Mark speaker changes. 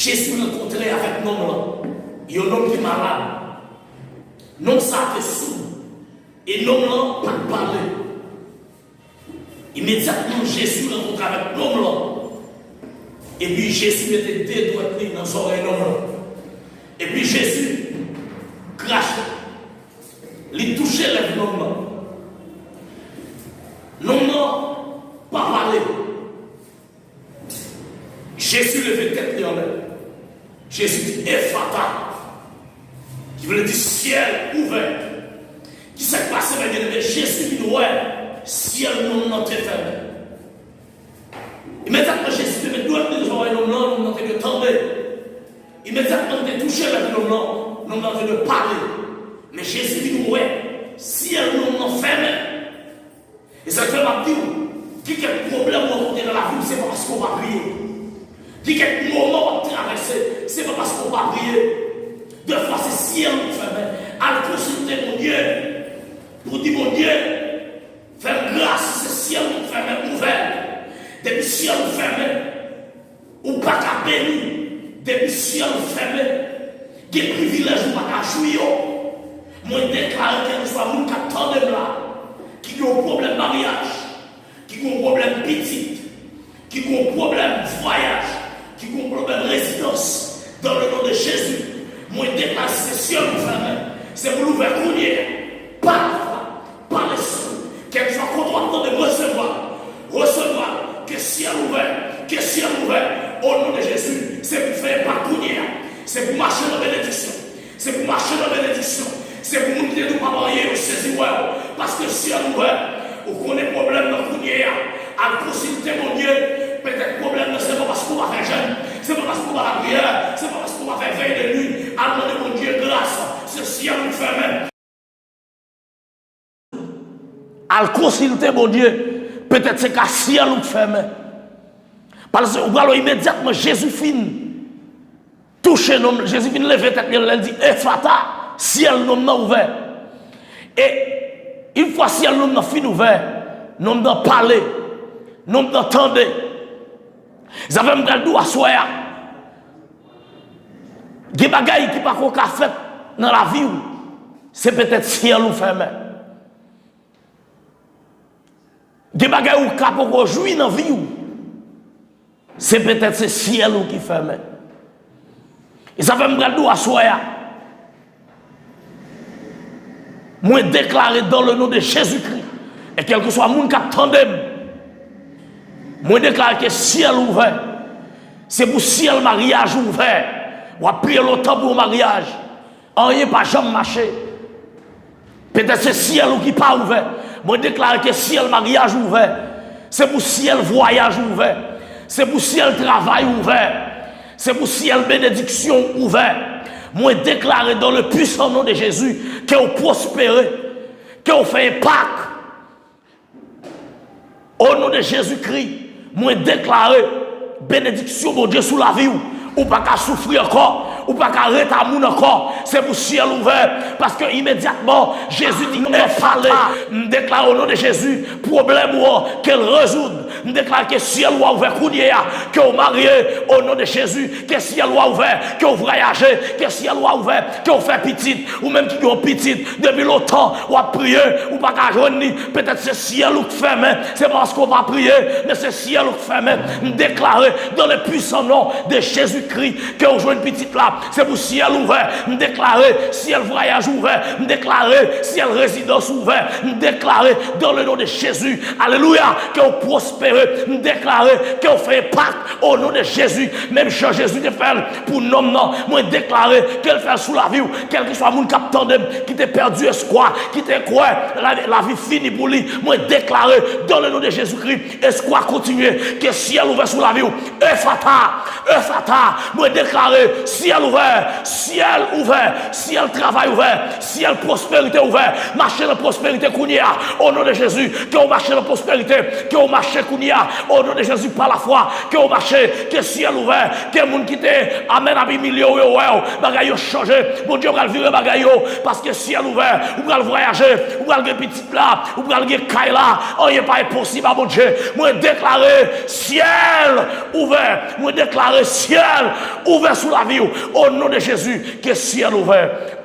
Speaker 1: Jésus rencontré avec l'homme là. Il y a un homme qui est malade. Non, ça fait sourd. Et l'homme là, pas de parler. Immédiatement, Jésus rencontre avec l'homme là. Et puis Jésus mettait deux doigts dans son oreille l'homme là. Et puis Jésus crache. Il touchait l'homme là. L'homme là, pas parler. Jésus levait tête en l'air. Jésus dit Ephata, qui veut dire ciel ouvert. Qui s'est passé avec bien-aimé? Jésus dit ouais, ciel non très fermé. Immédiatement, Jésus te met doigt dans les oreilles, l'homme là, de tomber. Immédiatement, il te touché avec l'homme là, l'homme de parler. Mais Jésus dit ouais, ciel non fermé. Et ça fait ma dire, qui a un problème dans la vie, c'est pas parce qu'on va prier. Qui quelques moments à traverser, c'est pas parce qu'on va prier. Deux fois, c'est ciel fermé. À consulter mon Dieu. Pour dire mon Dieu, faire grâce, c'est ciel fermé, ouvert. Depuis ciel fermé, ou pas qu'à bénir. Depuis ciel fermé, des privilèges ou pas qu'à jouir. Moi, déclare qu'elle soit mon capteur de là, qui a un problème de mariage, qui a un problème petit, qui a un problème de voyage, qui a un problème de résidence, dans le nom de Jésus. Moi, déclare c'est ciel fermé, c'est pour l'ouvrir par les sons, qu'elle soit contente de recevoir, que ciel ouvert, au nom de Jésus, c'est pour faire parcourir, c'est pour marcher dans la bénédiction, c'est pour nous qui ne pas marier, saisir, parce que ciel ouvert, ou qu'on ait problème dans le courir, à consulter mon Dieu, peut-être problème, c'est pas parce qu'on va faire jeûne, c'est pas parce qu'on va faire prière, c'est pas parce qu'on va faire veille de nuit, à demander mon Dieu grâce, c'est ciel fermé. À consulter mon Dieu, peut-être c'est qu'à ciel fermé. Parce que alors immédiatement Jésus finit toucher l'homme, Jésus finit lever tête, il dit Ephata, ciel l'homme ouvert. Et une fois ciel l'homme fin ouvert, l'homme d'en parler, l'homme d'entendre. Ils avaient un gardou à soir. Des bagailles qui pas qu'on a fait dans la vie, c'est peut-être ciel ou fermé. Des bagailles ou cap qu'on jouit dans la vie, c'est peut-être ce ciel qui fermé. Ils avaient un gardou à soir. Moi déclaré dans le nom de Jésus-Christ, et quel que soit mon cap tandem, moi déclare que ciel ouvert, c'est pour ciel mariage ouvert. On a prié longtemps pour le mariage. Rien pas jamais marché. Peut-être c'est ciel qui pas ouvert. Moi déclare que ciel mariage ouvert. C'est pour ciel voyage ouvert. C'est pour ciel travail ouvert. C'est pour ciel bénédiction ouvert. Moi déclare dans le puissant nom de Jésus que vous prospérez, que vous faites Pâques. Au nom de Jésus-Christ, moi déclarer bénédiction mon Dieu sous la vie ou pas qu'à souffrir encore ou pas qu'à arrêter à moun encore, c'est pour ciel ouvert parce que immédiatement Jésus dit me parler, me déclare au nom de Jésus problème qu'elle résout, me déclare que ciel ou ouvert que vous mariez au nom de Jésus, que ciel ou ouvert, que vous voyagez, que ciel ou ouvert, que vous faites petite ou même qui ont petite depuis longtemps ou à prier ou pas qu'à joindre, peut-être c'est ciel ou fermé, c'est parce qu'on va prier mais c'est ciel ou fermé, me déclarer dans le puissant nom de Jésus-Christ que vous jouez une petite là. C'est pour ciel ouvert, me déclarer ciel voyage ouvert, me déclarer ciel résidence ouvert, me déclarer dans le nom de Jésus, alléluia, que vous prospérez, me déclarer que vous faites Pâques au nom de Jésus, même chose Jésus te fait pour nous, non, moi déclarer qu'elle fait sous la vie, quel que soit mon capteur qui t'a perdu espoir, qui t'a quoi, la vie finie pour lui, moi déclarer dans le nom de Jésus-Christ, espoir continuer, que ciel ouvert sous la vie, Ephata, moi déclarer ciel ouvert, ciel travail ouvert, ciel prospérité ouvert, marcher de prospérité kounia, au nom de Jésus, que vous marchez de prospérité, que vous marchez Kounia, au nom de Jésus, par la foi, que au marché, que ciel ouvert, que moun qui te amène à milieu, bagay yo changé, mon Dieu, va virer bagay yo, parce que ciel ouvert, ou va voyager, ou va aller petit là, ou va aller caille là, rien pas impossible à mon Dieu. Moi déclarer ciel ouvert, moi déclarer ciel ouvert sous la vie, au nom de Jésus, que ciel ouvert,